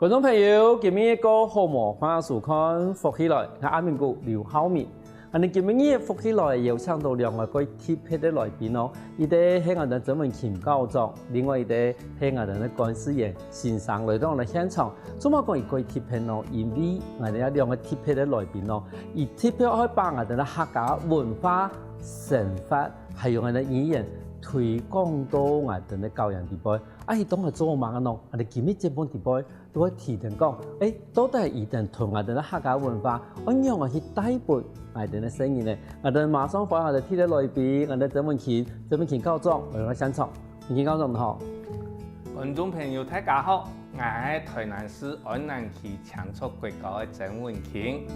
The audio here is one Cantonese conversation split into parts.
观众朋友，今日个好模欢迎收看福起来，我阿明哥刘浩明。你今日福起来邀請到兩位個特別的來賓哦，一個係我哋專門琴教長，另外一個係我哋嘅幹事員先生來到我哋現場。做乜講一個特別哦？因為我哋有兩個特別的來賓哦，而特別可以把我哋嘅客家文化、神法，還有我哋語言推廣到我哋嘅教養地步。伊當係做乜嘅喏？我哋今日這本地步都會提定講，到底係一定同我哋嘅客家文化，按樣我去帶撥我哋嘅聲音咧。我哋馬上歡迎我哋特別來賓，我哋鄭文琴教長嚟到現場。文琴教長好，觀眾朋友大家好，我係台南市安南區長促國高嘅鄭文琴。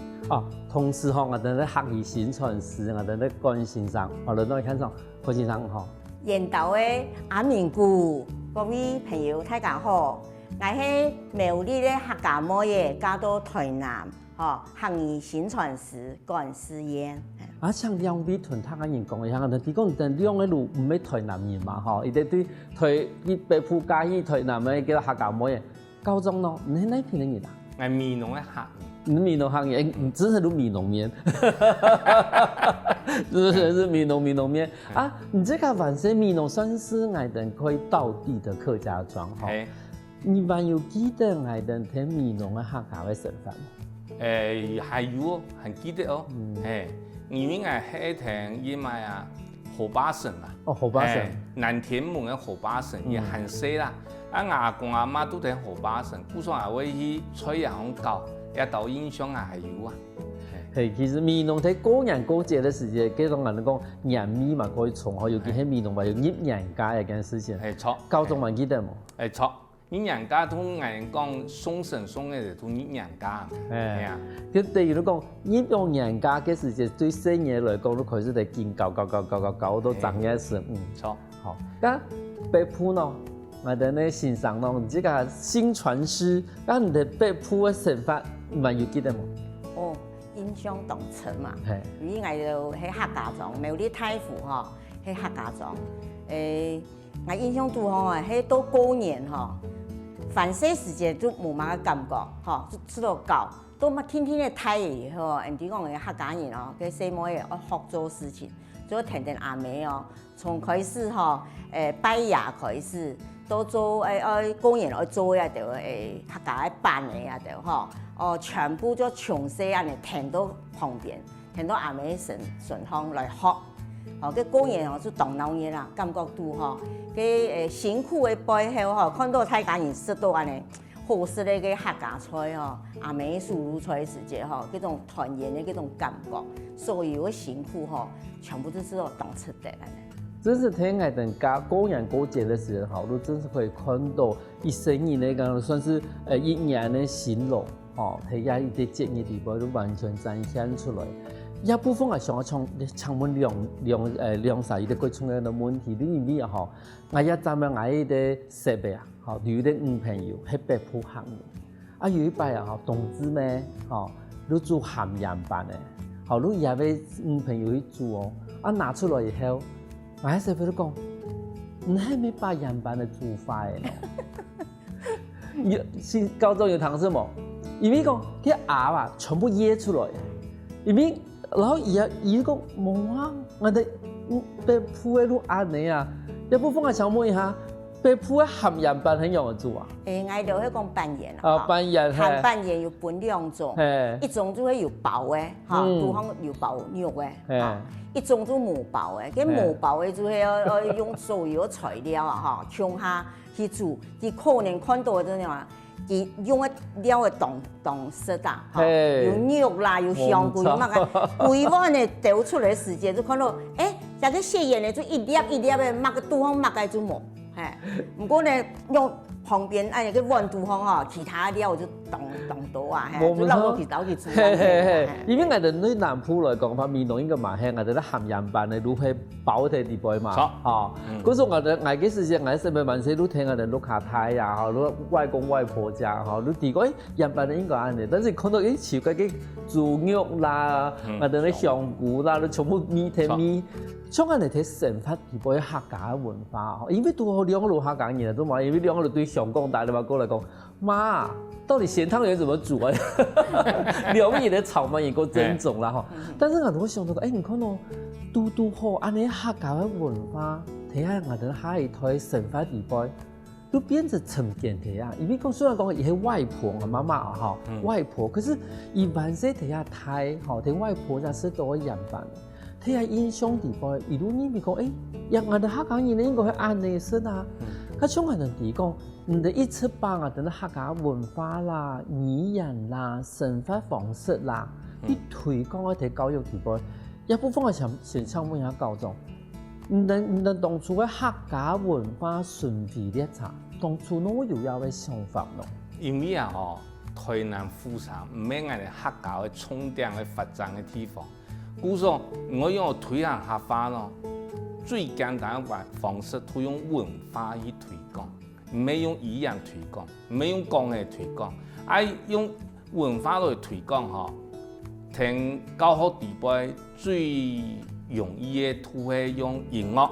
同時我哋嘅客語宣傳師，我哋嘅關先生，我哋到現場，關先生好。沿島嘅阿明姑，各位朋友大家好，我係苗栗嘅客家母爺，嫁到台南，客語宣傳師關思燕。像兩位屯客嘅人講一下，我哋講兩個路唔係台南人嘛，伊哋對台北埔嘉義台南嘅叫客家母爺，教長咯，你係哪邊嘅人啊？我係美濃嘅客。你美濃客人，你真係都美濃面，是美濃面啊！你這個完全美濃算是我哋可以道地的客家莊哈。你還有記得我哋聽美濃嘅客家嘅神法嗎？還有哦，很記得哦。因為我係聽伊賣啊河巴神啊。河巴神。南天門嘅河巴神也很細啦。阿公阿媽都聽河巴神，古時候會去吹也好教。一到印象啊，還有啊。其實美濃喺過年過節嘅時節，幾種人講年味嘛可以從，尤其喺美濃話要入年家一件事情。係錯。教眾還記得冇？係錯。入年家都人講送神送嘅就都入年家。係啊。佢例如講入年家嘅時節，對新嘢來講都開始係見搞到漲一時。錯。好。咁北埔呢？我哋呢先生咯，這個新傳師，咁你哋北埔嘅神法，唔係要記得冇？印象當深嘛。係。因為我就喺客家莊，苗栗太府喺客家莊。我印象都喺到過年凡細時節都冇乜感覺就知道搞，都乜天天嘅睇嘢人哋講嘅客家人佢細妹嘢學做事情，做甜阿妹從開始拜牙開始。都做過年去做一條客家嘅辦嘅一條全部都從細安尼停到旁邊，停到阿妹順行來學，嘅過年就當老嘢啦，感覺到嘅辛苦嘅背後看到大家人食到安尼好食嘅嘅客家菜阿妹素肉菜時節嗰種團圓嘅嗰種感覺，所有嘅辛苦全部都是當出嚟。真是聽我哋家過年過節的時候，都真是可以看到一生年嚟講，算是一年的辛勞，睇下一啲節日地方都完全展現出來。一部分係想從問兩曬啲佢從嘅問題，因為我一站喺我啲設備有啲朋友喺北埔行嘅，有一擺同志咩，都做鹹鹽飯嘅，都也俾朋友去做拿出來以後。我喺社會都講，你係咪把鹽飯嚟煮法嘅？先教咗有糖是冇？因為講啲鴨全部椰出來，因為然後伊講冇啊，我哋北埔嘅都安尼啊，一部分我想問一下，北埔嘅鹹鹽飯係用嚟做啊？我就係講拌鹽拌鹽鹹拌鹽要分兩種，一種就係有包嘅，對方有包肉嘅。一種都無包嘅，佢無包嘅就係要用所有材料鄉下去煮，佢可能看到嗰種話，佢用嘅料嘅當色有肉啦，有香菇，乜嘅，規碗嘅掉出嚟時間就看到，這個細鹽嘅就一粒一粒嘅，擘個對方擘嘅就冇，唔過呢用旁邊個碗對方其他料就當多啊，就撈到佢煮。因為我哋對南埔來講，話美濃應該蠻興，我哋啲鹹鹽飯嘅都係包喺地背嘛。嗰時我哋嘅時節，我哋細個萬歲都聽我哋碌下太啊，都外公外婆家都提過，鹽飯應該安尼。但是看到潮嘅豬肉啦，我哋啲香菇啦，都全部米。像我哋睇成發地步嘅客家文化，因為都兩個客家人都嘛，因為兩個都對上廣大的嘛過來講，媽，到底鹹湯圓怎麼煮啊？兩個人嘅炒嘛也夠正宗啦，但是我都想到，你看哦，都好，安尼客家嘅文化，睇下我哋下一代成發地步，都變成成見睇啊！因為講雖然講伊係外婆啊媽媽啊外婆，可是伊萬歲睇下太，睇外婆就識到我人辦。睇下印象地步，一路你咪講，人我哋客家人應該係安尼式啊。佢像我哋地講，你哋一出版啊，等到客家文化啦、語言啦、生活方式啦，去推廣一啲教育地步，一部分係先上半下教咗。唔能當初嘅客家文化順序列查，當初我有要嘅想法咯。因為台南富山唔係我哋客家嘅重點嘅發展嘅地方。故說我用推行客家咯，最簡單嘅方式都用文化去推廣，唔係用語言推廣，唔係用講嘅推廣，用文化來推廣聽教學地步最容易嘅都係用音樂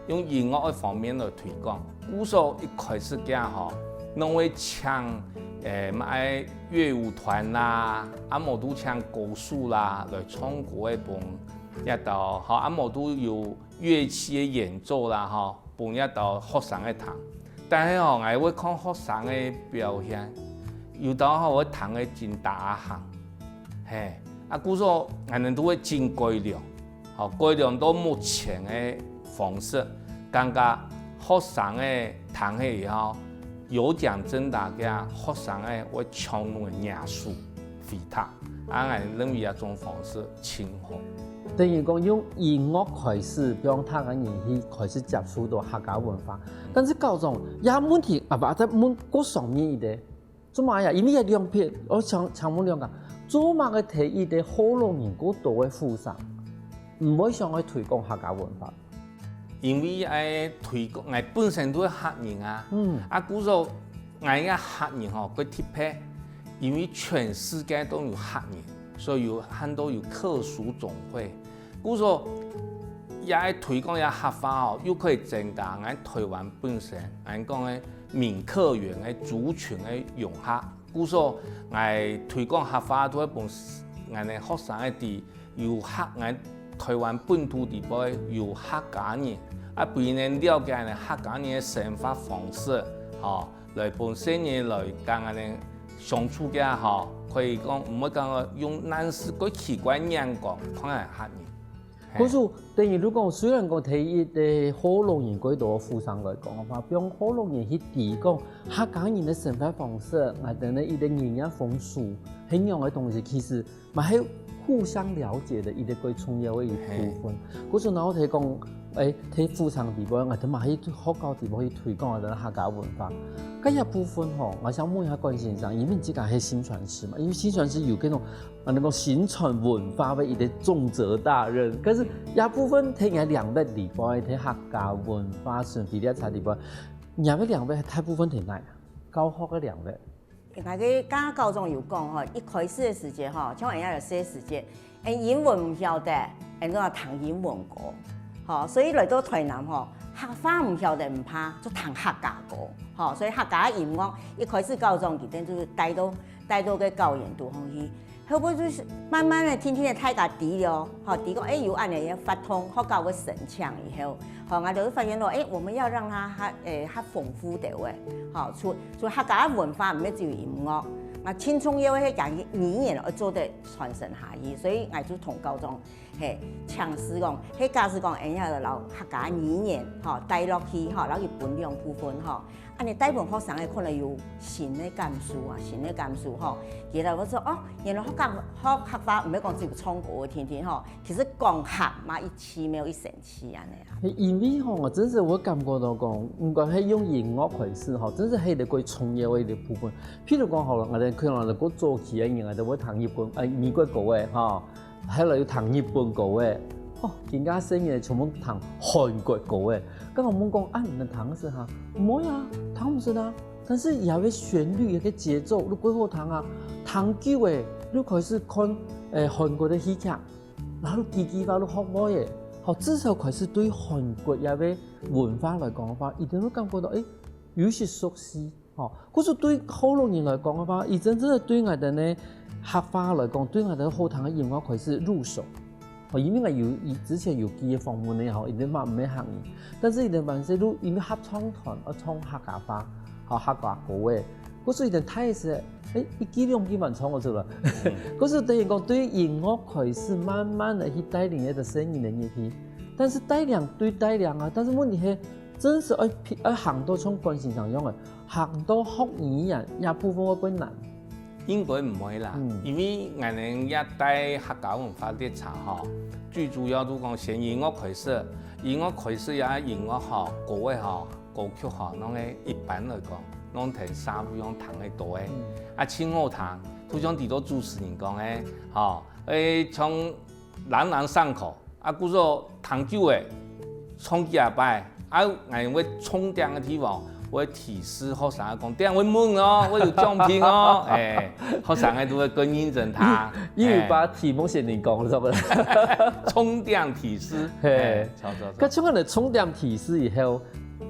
嘅方面來推廣。故說一開始嘅弄會唱乜樂舞團啦，冇都唱歌手啦來唱歌嘅本，一道冇都有樂器嘅演奏啦，本一道學生嘅彈。但係我會看學生嘅表現，有道我彈嘅真大行，故說我哋都會真改良，改良到目前嘅方式，感覺學生嘅彈嘅以後。有獎徵答嘅學生誒，會唱弄嘅藝術飛塔，我認為一種方式挺好。等於講用音樂開始，讓他人去開始接觸到客家文化，但是高中也問題啊，或者問嗰上面一啲，做乜呀？因為一兩篇，我長問兩個，做乜嘅提一啲好多人嗰度嘅富商，唔會想去推廣客家文化。因為推廣，我本身都係客人啊，故說我嘅客人佢特別，因為全世界都有客人，所以有很多有客屬總會，故說也推廣也客家又可以增大我台灣本身，我講嘅閩客源嘅族群嘅融合，故說我推廣客家都係本我哋學生嘅地有客我台灣本土地方有客家人。俾人了解呢客家人嘅生活方式，來幫新人來跟我哋相處嘅，可以講唔會講用難視嗰奇怪眼光看係客人。嗰時等於如果雖然講睇一啲好多人嗰度富商來講嘅話，用好多人去提供客家人嘅生活方式，我哋呢一啲營養豐富、營養嘅東西，其實咪係互相了解嘅一啲最重要嘅一部分。嗰時我睇講。睇富商地方，我哋咪喺學校地方去推廣我哋客家文化。咁一部分我想問一下關先生，因為之前係宣傳師嘛，因為宣傳師有嗰種能夠宣傳文化嘅一啲重責大任。可是一部分睇人兩邊地方，睇客家文化順序列查地方，人哋兩邊係大部分睇哪？教學嘅兩邊。我哋剛剛高中有講一開始嘅時間像人家有些時間，英文唔曉得，人都話談英文歌，所以嚟到台南客家唔曉得唔怕，就談客家歌，所以客家音樂一開始高中佢哋就是帶到嘅教研度去，後尾就是慢慢的天天的大家知了，知講有按呢發通學校嘅神腔以後，我就發現到我們要讓它較豐富啲嘅，除客家文化唔係只有音樂，輕鬆要去講語言，我做得傳承下去，所以我就同高中強勢講，假使講人家就留客家語言帶落去，留佢本兩部分安尼大部分學生可能有新的感受其實我說原來學客家唔係講只有唱歌天天其實講客嘛一奇妙一神奇安尼啊。因為我真是我感覺到講，唔管係用音樂開始真是係一個重要嘅一個部分。譬如講好啦，我哋可能個早期嘅人，我哋會彈日本美國歌嘅喺度要彈日本歌嘅，更加新嘅全部彈韓國歌嘅。咁我們講你能彈是哈？唔會啊，彈唔是啦。但是有個旋律，有個節奏，你幾好彈啊！彈久誒，你開始看韓國嘅戲劇，然後記翻你學愛嘅，好，至少开始对韩国也个文化来讲嘅話，一定會感覺到有些熟悉。哦，可是對好多人來講嘅話，伊真正對我哋呢客話來講，對我哋好聽嘅音樂開始入手。哦，因為之前有幾個訪問嘅吼，伊哋嘛唔係客語，但是伊哋萬事都因為合唱團唱客家話，嚇客家歌嘅，嗰時伊哋睇嘅時候，伊幾萬唱咗出來。嗰時突然講對音樂開始慢慢的去帶領一個聲音嘅入去，但是帶領對帶領啊，但是問題係真是行到像關先生樣嘅。行到學語言也部分會難，應該唔會啦，因為我哋一帶客家文化啲茶嗬，最主要都講先音樂開始，音樂開始也音樂嗬，歌嘅嗬，歌曲嗬，啷個一般來講，啷聽三樣彈嘅多嘅，清好彈，都像啲多主持人講嘅，嗬，從朗朗上口，故說彈久嘅，唱幾下擺，我會充電嘅地方。我提示學生講，點會問哦，我有獎品哦，學生嘅都會更認真他。因為把題目先嚟講，係咪？充電提示，佢將佢哋充電提示以後，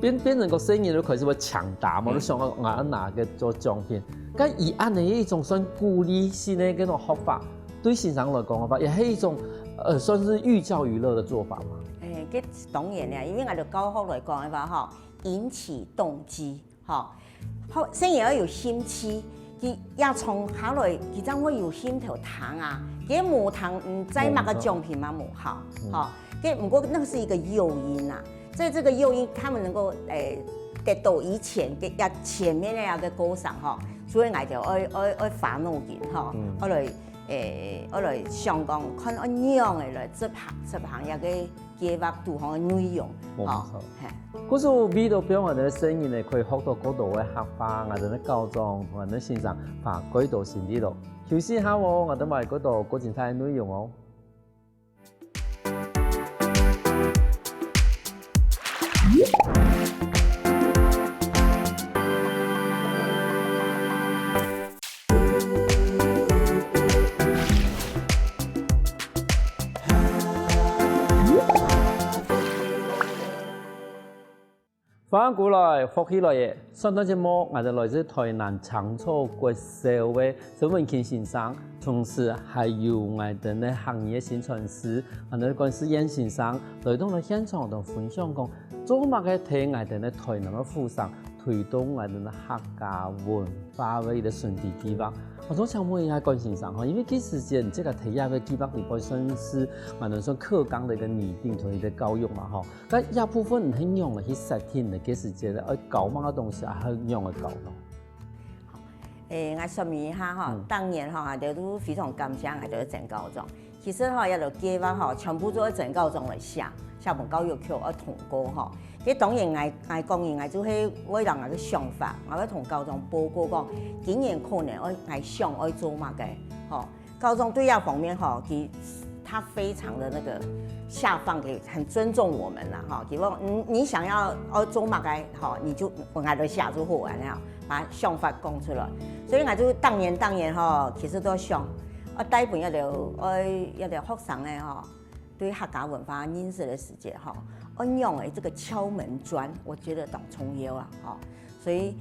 變成個聲音都開始會搶答嘛，都想我拿嘅做獎品。咁而按呢一種算鼓勵性嘅嗰種學法，對先生來講嘅話，也係一種算是寓教於樂嘅做法嘛。佢當然啦，因為我哋教學來講嘅話，嗬。引起動機，好，聲音要有心氣，佢也從下來，佢怎會有心頭彈啊？佢冇彈，唔知乜個獎品嘛冇好，佢不過那個是一個誘因啊，所以這個誘因，他們能夠得到以前嘅前面嘅一個歌聲，所以我就愛發怒嘅，我來想講看按樣嘅來執行一個計劃度行嘅內容，嗰時候味道俾我哋嘅聲音咧，可以學到嗰度嘅客話，我哋嘅教裝，我哋先生把改到先啲咯。休息下喎，我哋埋嗰度嗰陣睇內容哦。翻過來，福起來嘅，上檔節目我哋來自台南長草國小嘅沈文慶先生，同時還有我哋嘅行業宣傳師，我哋關思燕先生來到現場同分享講，做乜嘅睇我哋嘅台南嘅富商推動我哋嘅客家文化嘅一個順地計劃。我想請問一下關先生哈，因為這時間這個提下嘅計劃裡邊算是我哋說課綱的一個擬定同一個教育嘛哈，但一部分唔係用嚟去實踐嘅，這時間咧，教乜嘅東西係用嚟教咯。我說明一下哈，當年哈，我哋都非常感謝我哋嘅鄭高中。其實哈，一路計劃哈，全部都係鄭高中嚟寫本教育局而通過哈。佢當然我講完，我就係為了我嘅想法，我要同高中報告講，今年可能我想要做乜嘅，嗬。高中對呢方面嗬，他非常的那個下放嘅，很尊重我們啦，哈。佢講你想要做乜嘅，嗬，你就我就寫咗好完啦，把想法講出來。所以我就當年嗬，其實都想，我帶本一條學生咧，嗬，對客家文化認識嘅時節，嗬。按用誒這個敲門磚，我覺得當重要啊，所以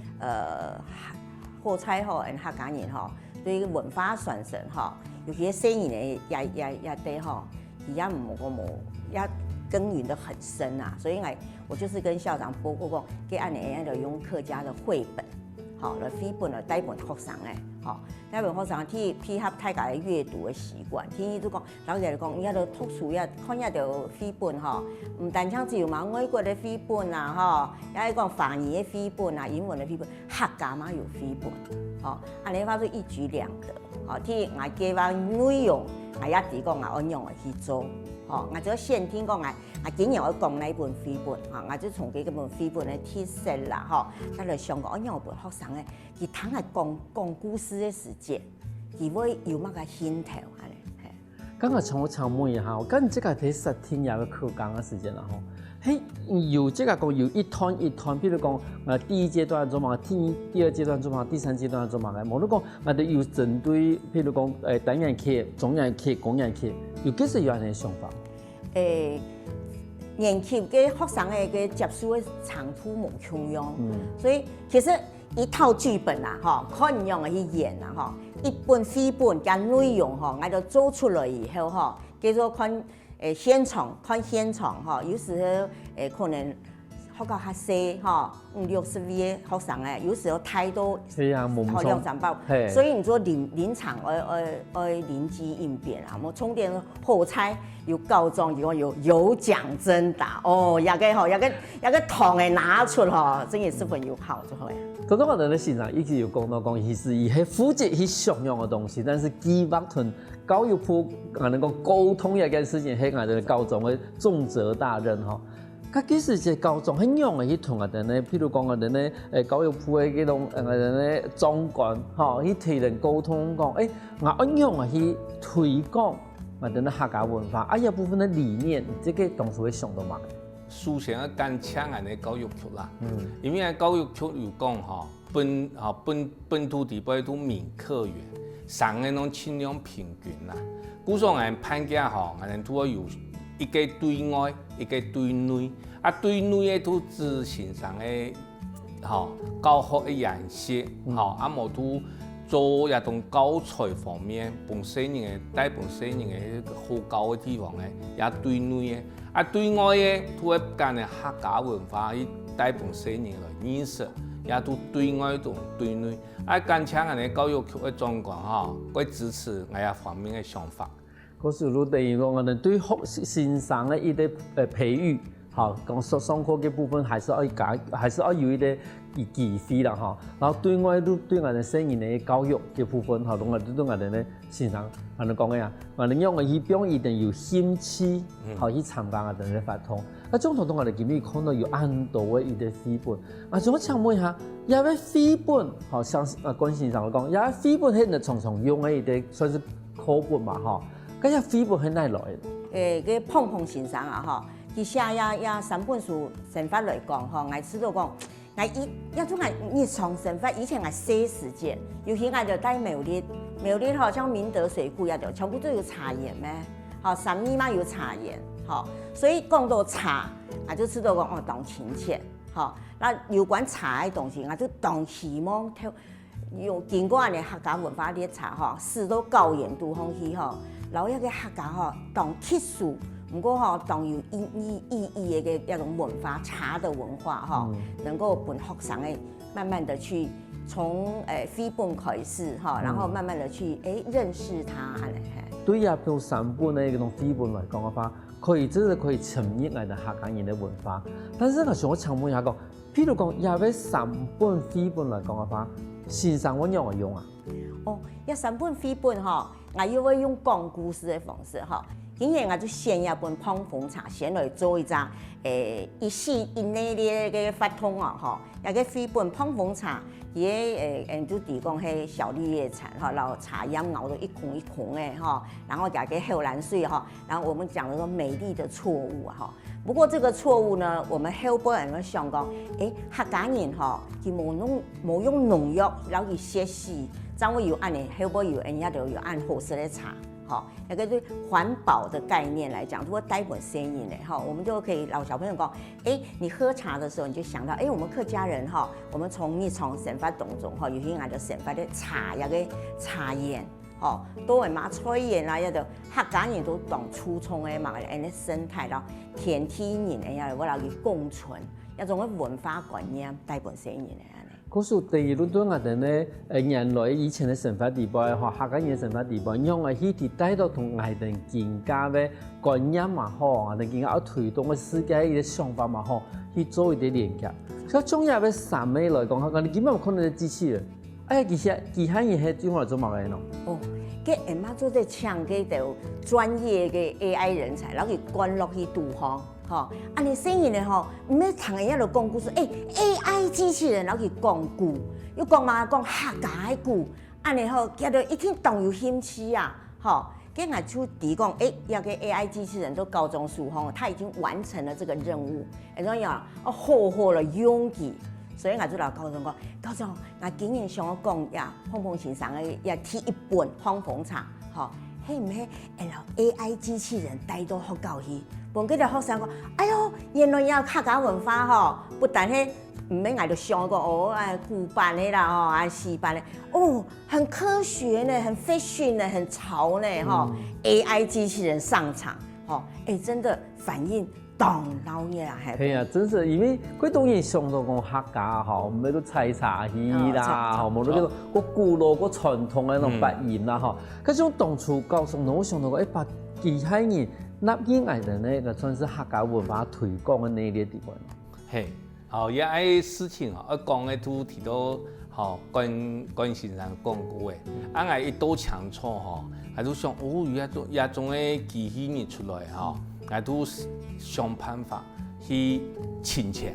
好彩嗬，客家人嗬對文化傳承嗬，尤其係聲音也對嗬，而家冇根源得很深啊，所以我就是跟校長報告講，給按年就用客家的繪本，來繪本來帶本學生誒，帶本學生去配合大家嘅閱讀嘅習慣，天都講老實嚟講，而家都讀書呀，看一條繪本嗬，唔單止只有嘛外國嘅繪本啊，嗬，也係講法語嘅繪本啊，英文嘅繪本，客家嘛有繪本，按你話都一舉兩得，ที่我計劃內容，我一直講我按用嚟去做。我就先聽講我今年我講呢本繪本，我就從佢嗰本繪本咧貼實啦，喺度上講，因為我學生咧，佢睇係講故事嘅時節，佢會有乜個興頭啊咧？剛才從我請問一下，我跟這個睇實聽有個課綱嘅時間啦，嘿，有這個講有一團，譬如講第一階段做嘛，第二階段做嘛，第三階段做嘛嘅，冇得講我哋有針對，譬如講單元課、中元課、公元課，有幾時有人嘅想法？年级嘅學生嘅接受嘅程度無相樣，所以其實一套劇本啊，看樣嘅去演啊，一本劇本加內容我就做出來以後叫做看現場，有時候可能學校較細，50-60位學生有時候太多量產爆，所以你做臨場要臨機應變啊，我充電後菜有告狀，有獎徵答，一個糖嘅拿出真係十分有效就係。剛剛我哋咧現場一直有講到講，其實伊係負責去上樣嘅東西，但是基本同教育部我哋講溝通一件事情係我哋高中嘅重責大任嗬。佢其實係高中很用嘅去同我哋咧，譬如講我哋咧教育部嘅嗰種我哋咧總管去提人溝通講，我按用啊去推廣我哋咧客家文化，一部分嘅理念，這個當時會想到嘛？首先要干搶我哋教育局啦，因為教育局有講本土地區都免課員，上嘅攏盡量平均啦。故說我哋判價我哋都要有一個對外，一個對內。對內嘅都執行上嘅教學嘅研習，冇都做一種教材方面，本身人嘅大本身人嘅好教嘅地方也對內嘅。對外嘅都會將嘅客家文化以大本身人來認識，也都對外同對內。加強我哋教育局嘅總管會支持我哋方面嘅想法。嗰時候等於講我哋對學生嘅一啲培育，講上課嘅部分還是要有一啲機會啦，然後對外都對我哋生意嘅教育嘅部分，我哋對我哋咧先生，我哋講嘅呀，我哋用嘅去表一定有興趣，去參加我哋嘅活動。總統同我哋見面看到有很多嘅一啲課本，仲想問一下，有啲課本，像關先生講，有啲課本係常常用嘅一啲算是課本嘛，嗰啲課本係哪來嘅？個碰碰先生啊，佢寫也3本書，生活來講，我知道講，我種日常生活以前我寫時間，尤其我就帶苗栗像明德水庫也就全部都有茶園咩，3米嘛有茶園，所以講到茶，我就知道講當親切，那有關茶嘅東西，我就當希望用經過我哋客家文化啲茶，試到高鹽度方去然後一個客家當特殊，不過當有意義嘅一種文化，茶的文化能夠幫學生慢慢的去從課本開始然後慢慢的去認識它。對呀，譬如3本嘅嗰種課本來講嘅話，真係可以沉入我哋客家人嘅文化。但是我想請問一下講，譬如講有啲3本課本來講嘅話，先生我用唔用啊？有3本課本我又會用講故事的方式今日我就選一本碰風茶，先來做一隻一時以內嘅發通一個課本碰風茶，佢就提供係小綠葉茶然後茶葉熬到一孔一孔嘅然後加個荷蘭水然後我們講咗美麗的錯誤不過這個錯誤呢，我們後輩人想講，客家人佢冇用農藥，然後佢寫詩，將會有按你後輩有人家就有按好色的茶，一個對環保的概念來講，如果帶本聲音的我們就可以老小朋友講，你喝茶的時候你就想到，我們客家人我們從日常生活當中有些人就生活的茶一個茶園。都係買菜園啦，一就客家人都當初衷嘅嘛，誒啲生態啦，田地人誒，我哋去共存一種嘅文化觀念，大本身人嚟。嗰時第二輪對我哋咧人類以前嘅生活地位客家人生活地位，用嘅起啲帶到同我哋更加嘅觀念嘛我哋更加推動嘅世界嘅想法嘛去做一啲連接。所以中日嘅3枚來講，你根本冇可能機器人。其他嘢係用來做乜嘢咯？佢媽做啲搶嘅就專業嘅 AI 人才，然後佢關落去導航，你聲音咧唔係同人一路講故事，AI 機器人然後佢講故，要講嘛講客家嘅故，你叫到一聽當有興趣啊，跟我就提講，有個 AI 機器人都高中書他已經完成了這個任務，然後好好的勇氣。所以我就老高中講，高中我竟然想講碰碰先生嘅提一本碰風茶，嘿唔嘿，然后 AI 机器人带到学校去，问几个学生讲，哎呦，原来也有客家文化吼，不但嘿唔免挨着想讲哦，古板的啦吼，西版的，哦，很科学呢，很 fashion 呢，很潮呢吼，AI 机器人上场，吼，真的反应。当老嘢啊，係啊，真是因為嗰當然上到講客家吼，唔係個採茶戲啦，吼，無嗰個古老個傳統嘅那種發言啦，吼，嗰種當初高中我想到個把其他人納入嚟嘅呢個算是客家文化推廣嘅呢啲地方。係，哦，一啲事情哦，一講嘅都提到，吼，關先生講過嘅，我一到強錯吼，我都想哦，有一種嘅機器人出來吼。我都想辦法去掙錢，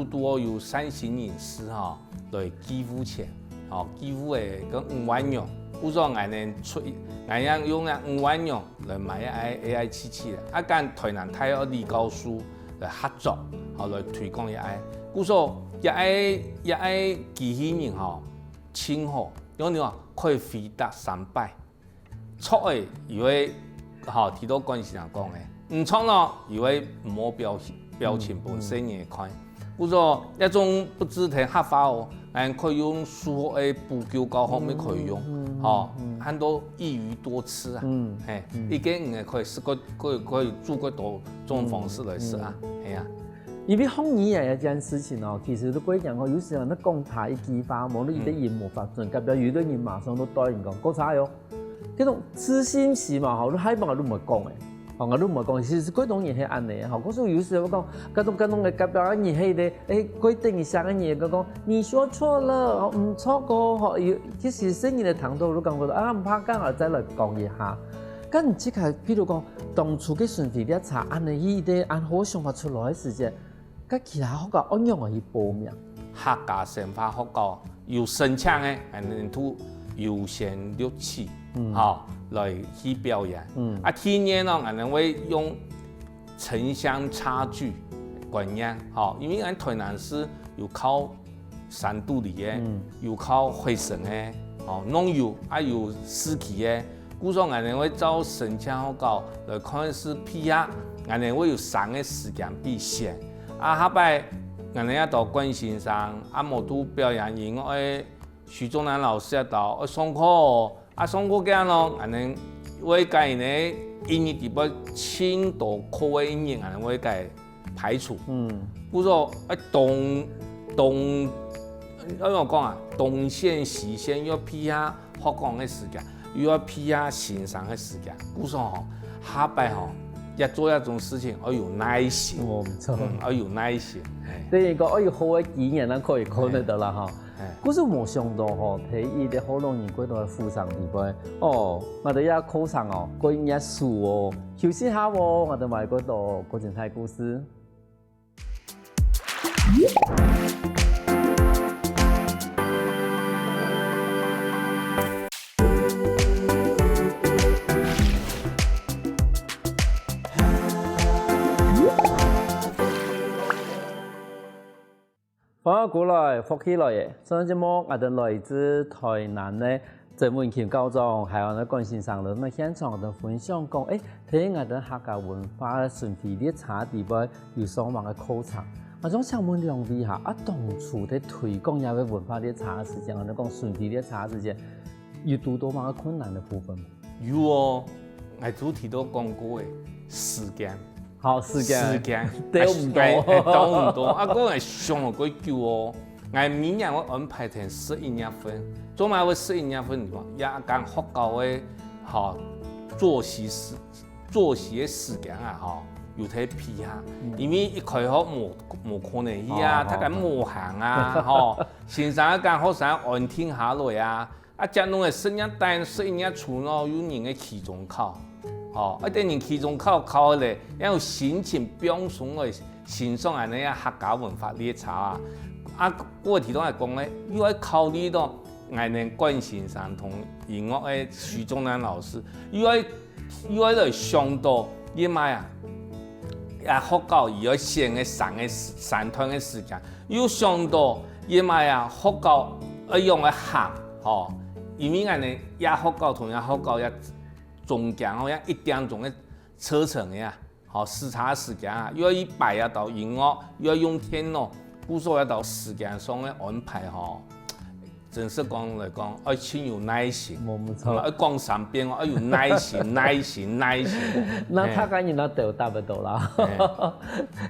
多有3星人士吼來支付錢，吼支付誒個5萬元，故說我能出，我樣用那5萬元來買 AI 機器人，跟台南大學理教書來合作，吼來推廣 AI，故說 AI 機器人吼輕好，因為你話可以回答300，錯誒以為吼提到關係人講誒。唔錯咯，以為冇表情本身也看，故說一種不知聽客話哦，可以用數學嘅補救教學咪可以用，哦，很多一魚多吃啊，已經可以試過可以做過多種方式來試啊，係啊。因為學語言一件事情哦，其實都可以講，有時候你講他一句話，無你一啲言無法準，代表有啲人馬上都答應講，嗰啥喲？嗰種自信是嘛，好，你海報我都唔係講嘅。我都唔係講，其實嗰種嘢係安尼嘅，嗰時候有時候講，嗰種嘅代表嘅嘢係咧，規定一下嘅嘢，講你說錯了，唔錯個，其實新嘅堂度都講過啊，唔怕講啊，再來講一下。咁唔知係，譬如講，當初嘅順序啲查，安尼依啲按好想法出來嘅時節，咁其他學校按樣去報名。客家文化學校要申請嘅，人都優先錄取，嚇。來去表演，天然咯，我哋會用城鄉差距觀念，吼，因為俺台南市有靠山肚里嘅，有靠惠城嘅，哦，農有有市區嘅，故說我哋會找城鄉學校來看是譬下，我哋會有3個時間比賽，下擺我哋一到關先生，冇都表演員，徐宗南老師一到上課。上課間咯，我哋會計呢，音樂地方青島課嘅音樂，我哋會計排除。故說東，我講啊，東線西線要批下學講嘅時間，又要批下欣賞嘅時間。故說吼，下擺吼，要做一種事情，要有耐心。唔錯，要有耐心。第二個要有好嘅經驗，咱可以看得到啦哈。嗰時冇想到吼，睇伊啲好多人過到附上地方，哦，我哋一考場哦，過一數哦，休息下喎，我哋埋嗰度嗰陣睇故事。翻返過來，福起來嘅，上節目我哋來自台南嘅鄭文琴高中，還有呢關先生咧，咁現場我哋分享講，睇我哋客家文化嘅順序列查地方有雙網嘅考場。我想請問兩位下，當初喺推廣呢個文化列查嘅時間，我哋講順序列查嘅時間，有多嘛嘅困難嘅部分？有哦，我主提到講過嘅時間。好時間都唔多，都唔多。嗰個上落幾久哦，我每年我安排成11月份，做埋我11月份地方，也講學校嘅嚇作息嘅時間啊嚇，要睇批下，因為一開學冇可能去啊，他講冇行啊嚇，先生講學生安停下來啊，只弄係11月底11月初咯，有人嘅期中考。哦，等人期中考下來，有心情表現嚟欣賞人哋客家文化列查啊！嗰個提到係講咧，要考慮到我哋關先生同音樂嘅徐宗南老師，要來想到因為啊，學校要選嘅3段嘅時間，要想到因為啊，學校要用嘅行，哦，因為我哋學校同學校中间好像1点钟的车程的呀，好时差时间啊，又要去摆啊到音乐，又要用电脑，故说要到时间上的安排吼。真是讲来讲，要请有耐心，冇错。要讲三遍哦，要有耐心，耐心，耐心。那他讲你那都答不到啦。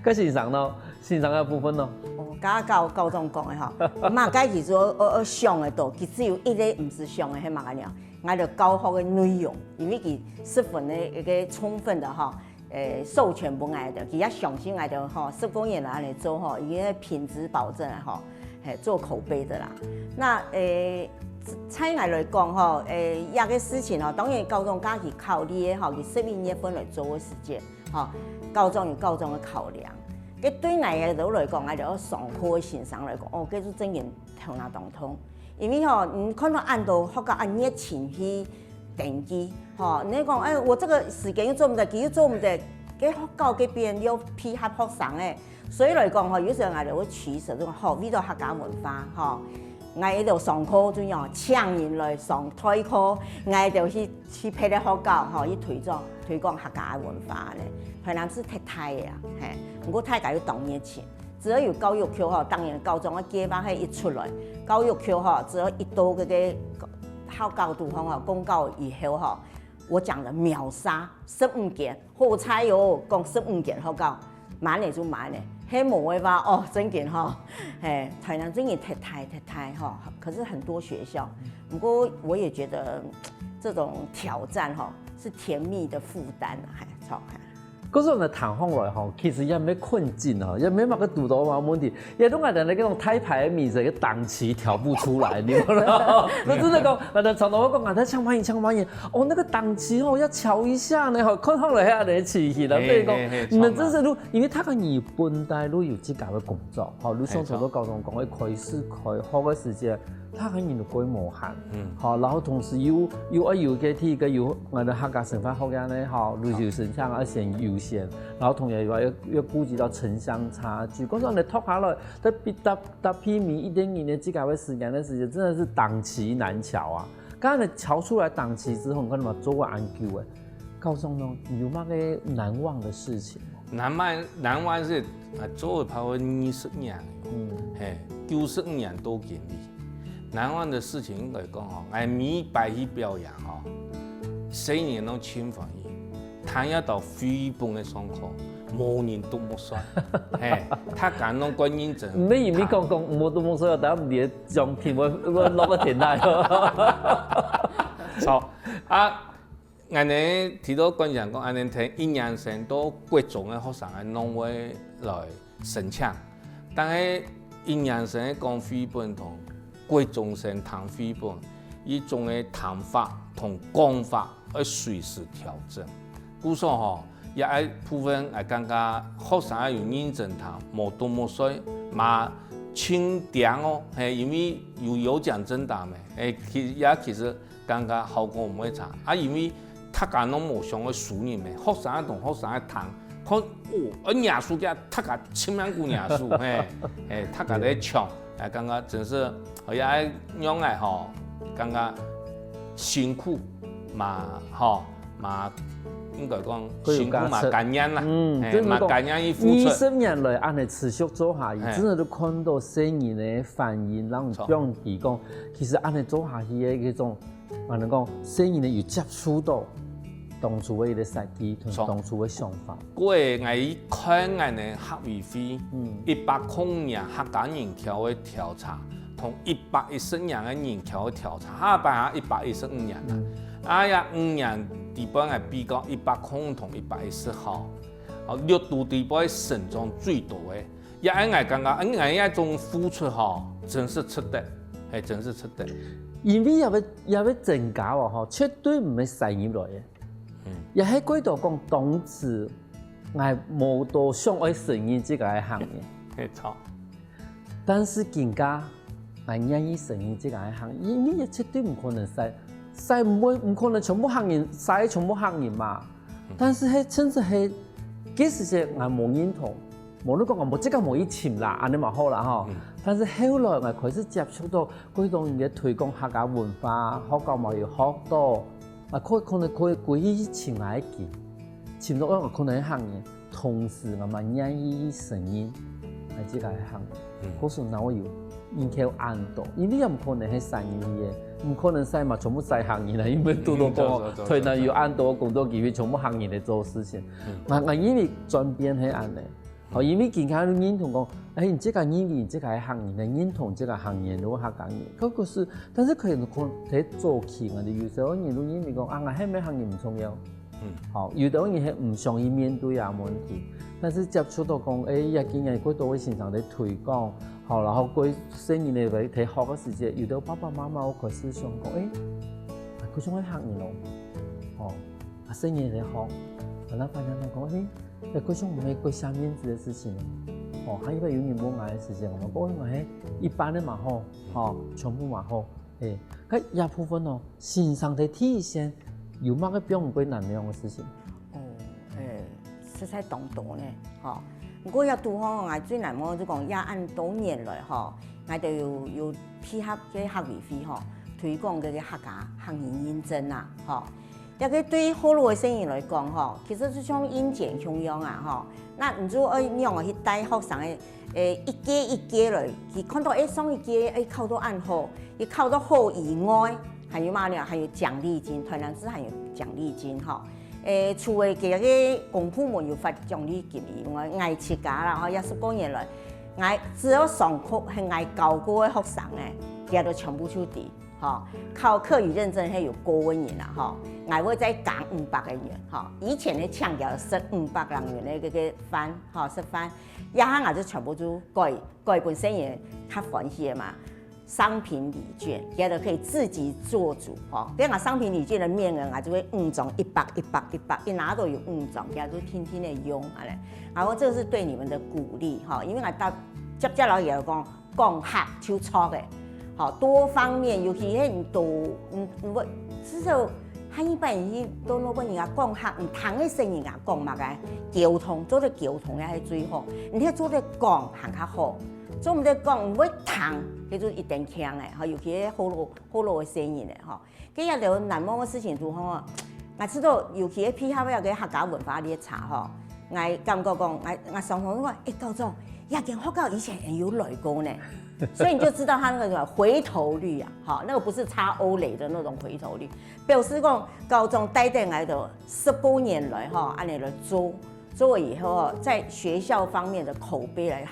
个欣赏咯，欣赏的部分咯。哦，刚刚高中讲的吼，嘛该是说我上的度，其实有一个唔是上的，迄嘛个了，我就教学的内容，因为佢10分的一个充分的哈，授权本来的，佢也上心来的哈，10分也来嚟做哈，伊个品质保证哈。做口碑的啦，那菜艺来讲吼，一个事情吼，当然高中家己考虑的吼，以11月份来做的时间，吼，高中有高中的考量。佮对内个来讲，我就要上课的欣赏来讲，哦，叫做真言头脑当通，因为吼，你看到按到学校按热情去登记，吼，你讲我这个时间又做唔得，佢又做唔得，佮学校嗰边要批合学生诶。所以来讲吼，有时候我哋會取捨種學呢度客家文化吼，我喺度上課仲要搶人來上推課，我就去配啲學校吼，去推廣客家文化咧。台南是太太嘅啊，係，不過太家要動熱情，只要有教育局吼，當然高中嘅計劃係一出來，教育局吼，只要一到嗰個校高度吼公告以後吼，我講了秒殺15件，好彩喲，講15件學校，滿嚟就滿嚟。黑某会吧哦，真嘅哈，台南真嘅太哈，可是很多学校，不过我也觉得这种挑战哈是甜蜜的负担，操。嗰種嘅談方來吼，其實也咩困境吼，也沒乜個拄到嘛問題，也都係人哋嗰種太牌嘅名字嘅檔期調不出來，你知道？我真係講，人哋常常我講人哋搶翻嘢，哦，那個檔期哦要調一下呢，吼，看落嚟係人哋刺激啦，所以講，你真是如，因為他講你本來都有自己嘅工作，吼，你上從到高中講嘅開始開學嘅時間。他很有規模限，好，然後同時有嘅啲嘅有我哋客家生活學嘅咧，好，旅遊生產要先優先，然後同樣要顧及到城鄉差距。嗰時候你拖下來，搭批米1.2年自己嘅時間真的是檔期難喬啊！剛才你喬出來檔期之後，你看嘛做過研究誒，高中呢有乜嘅難忘嘅事情？難忘是做咗跑20年，95年都經歷。難忘的事情來講吼，我每擺去表演吼，4年都簽翻譯，他要到菲律賓嘅上課，冇人都冇衰，他講攏關認真。你而咪講冇都冇衰，但係唔係將天我落個天台。錯啊！我哋提到關人講，我哋睇1年生到國中嘅學生係攏會來申請，但係1年生嘅講菲律賓同國中生談菲律賓，伊種嘅談法同講法要隨時調整。故說吼，也係部分係感覺學生要認真談，冇多冇衰，嘛輕點哦，係因為有獎徵答嘅，其實感覺效果唔會差。啊，因為他家攏冇上嘅數人嘅，學生同學生談，看哦，念書嘅他家千萬個念書，他家在搶。感覺真是也讓我吼，感覺辛苦嘛吼嘛，應該講辛苦嘛感恩啦，嘛感恩伊付出。20年來按你持續做下去，真係都看到生意嘅反應，讓讓佢講，其實按你做下去嘅嗰種，我哋講生意呢有接觸到當初嘅啲設計同當初嘅想法。嗰個我看我哋客委會100年客家人口嘅調查，同114年嘅人口嘅調查，下擺下115年啦。啊呀5年地方係比較100同114號，綠度地方係成長最多嘅。也係我感覺，我一種付出吼，真是值得，係真是值得。因為要增加喎，吼，絕對唔係細入來嘅。也喺嗰度講，當時我冇到想愛承認這個行業，沒錯。但是更加我願意承認這個行業，因為也絕對唔可能細唔可能全部行業細全部行業嘛。但是係真係係幾時些我冇認同，冇你講我冇即刻冇以前啦，安尼嘛好啦吼。但是後來我開始接觸到嗰種嘅推廣客家文化，學校咪要學到。可能可以请来记，请到我可能行嘅，同时我们演绎声音，係自己行，可是哪會有研究暗度，因為又唔可能係曬嘢嘅，唔可能曬嘛，全部曬行業啦，因為多講，可能有暗度工作機會，全部行業嚟做事情，我因為轉變係暗嘅。因為健康都認同講，你這個因為這個行業，你認同這個行業都客家嘢，嗰個是，但是可能睇做起我哋有時候人都認為講，我係咩行業唔重要，有啲人係唔想去面對啊問題，但是接觸到講，也見人佢都會經常喺推廣，然後佢新年嚟睇學嘅時節，有啲爸爸媽媽開始想講，佢種喺行業咯，新年嚟學，然後發現佢講，嗰種唔係佢下面子的事情，還有一個有年冇愛的事情，我講係一般的嘛好，全部嘛好，佢一部分哦，線上的體現有乜個比較唔貴難樣嘅事情？實在當多呢，不過要拄好，我最難忘就講也按多年來我就有配合嘅客委會推廣嘅客家行業認證啊，一個對好多嘅生意來講，其實就像應屆咁樣啊，那唔知讓去帶學生嘅一屆一屆來，佢看到上一屆考到按好，佢考到好以外，還有乜呢？還有獎勵金，團長制還有獎勵金除了其他嘅公部門有發獎勵金以外，我自家啦，也是多年來，我只要上課係我教過嘅學生嘅，佢都全部出題。考客語認證係有過問員啦，我會再減500元，以前咧強調1500元嘅個番，食番，一下我就全部都改本身嘢較歡喜嘅嘛。商品禮券，佢就可以自己做主，跟我商品禮券的面額我就會5種100，一拿到有5種，佢都天天的用，我這個是對你們的鼓勵，因為我到接落嘢講客超錯嘅。多方面，尤其很多，至少喺一般人都攞乜嘢啊講客，唔同嘅生意啊講嘛嘅，溝通做得溝通咧係最好，你睇做得講行較好，做唔得講唔會談，佢就一定強嘅，尤其好多嘅生意咧，今日就難忘嘅事情就我知道，尤其配合嗰個客家文化呢一查，我感覺講，我上堂都話，教總，一件學校以前有來過呢。所以你就知道他那個回頭率啊，那個不是差歐蕾的那種回頭率，表示講高中待在來的10多年來按你來做以後在學校方面的口碑來，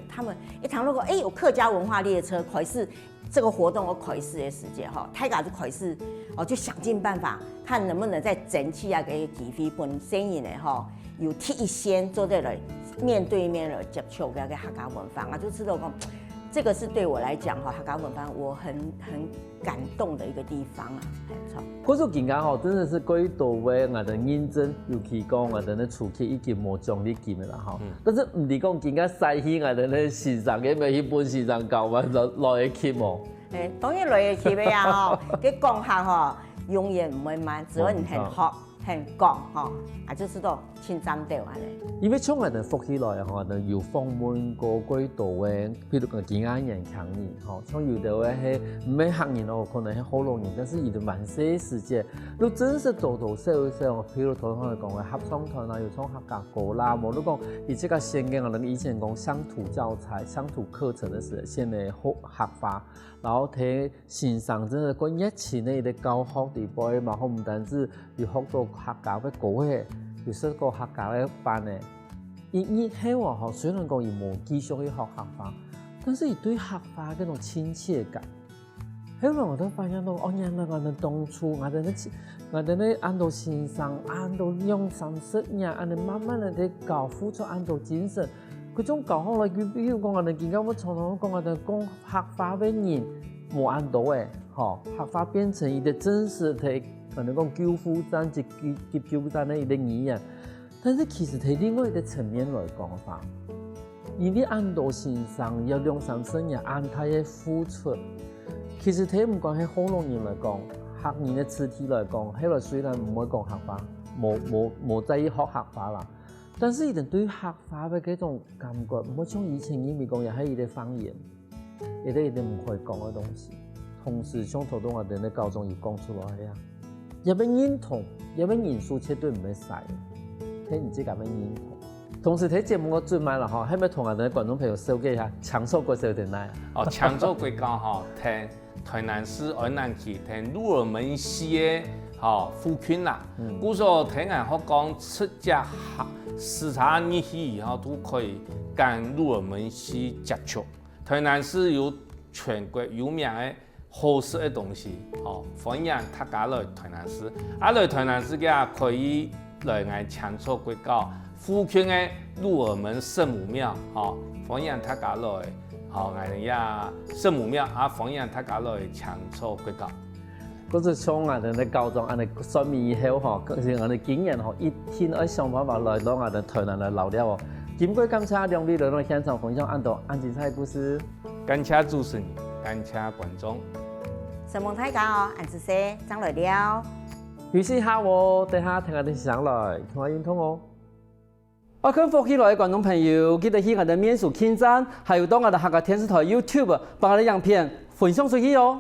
他們一談到有客家文化列車開始這個活動我開始的時間大家就開始就想盡辦法看能不能再整起啊給機會本生意呢有提一線做在來面對面來接觸嘅客家文化，我就知道講。這個是對我來講客家文化我很感動的一個地方啊，嗰種健康真的是幾多位我哋認證，尤其講我哋咧初期已經冇獎勵金啦但是唔係講健康細起我哋咧線上嘅咪一般線上教嘛就來得及冇？當然來得及嘅呀佢講客永遠唔會慢，只要你肯學。很講我就知道千針對安尼。因為從我哋福起來我哋要訪問過幾多嘅，譬如講健康人強人從有啲位係唔係客人可能係好多人，但是佢哋萬些時間都真是多少，譬如頭先講嘅合唱團啊，又從客家歌啦，冇都講而這個先嘅我哋以前講鄉土教材、鄉土課程嘅時候，先嚟學客化。然後睇線上真係講一前咧嘅教學地步嘛，唔單止要學到客家嘅歌嘅，要識個客家嘅班嘅。而希望雖然講要冇繼續去學客化，但是對客化嗰種親切感，希望我都發現到，我哋當初我哋咧按到線上，按到用30年，按到慢慢地教付出，按到精神。嗰種教學來，比如講我哋見到我常常講我哋講客話嘅人冇按到嘅，客話變成一個真實嘅，我哋講救護站及急救站嘅一個語言。但是其實喺另外一個層面來講法，因為按到線上有2-3年按他嘅付出，其實睇唔講喺好多人來講，客人嘅詞體來講，喺度雖然唔會講客話，冇在意學客話啦。但是一定對客話嘅嗰種感覺，唔好像以前因為講又係一啲方言，一啲唔會講嘅東西。同時，像頭先我哋咧教總要講出來啊，要要认同，要要人数绝对唔会使，睇唔知咁样认同。同时睇节目我准埋啦吼，係咪同我哋觀眾朋友收記一下長壽國小電台？哦，長壽國家吼，聽台南市安南區聽鹿耳門市嘅吼富圈啦。故說聽人學講出隻視察日期以後都可以跟鹿耳門市接觸。台南市有全國有名嘅好食嘅東西，吼歡迎大家來台南市。來台南市嘅可以來我長壽國家。富圈嘅鹿耳門聖母廟，吼歡迎大家來，吼我哋聖母廟啊，歡迎大家來長壽國家。嗰是從我哋嘅教宗，我哋說明以後吼，就是我哋經驗吼，一天要想辦法來到我哋台南來留了哦。今過感謝兩位來到現場分享安精彩嘅故事。感謝主持人，感謝觀眾。神夢大家哦，安子些將來了。預示下喎，等下聽我哋上來，同我認同哦。我看福起來嘅觀眾朋友，記得去我哋面書網站，還有到我哋客家電視台 YouTube 把我哋影片分享出去哦。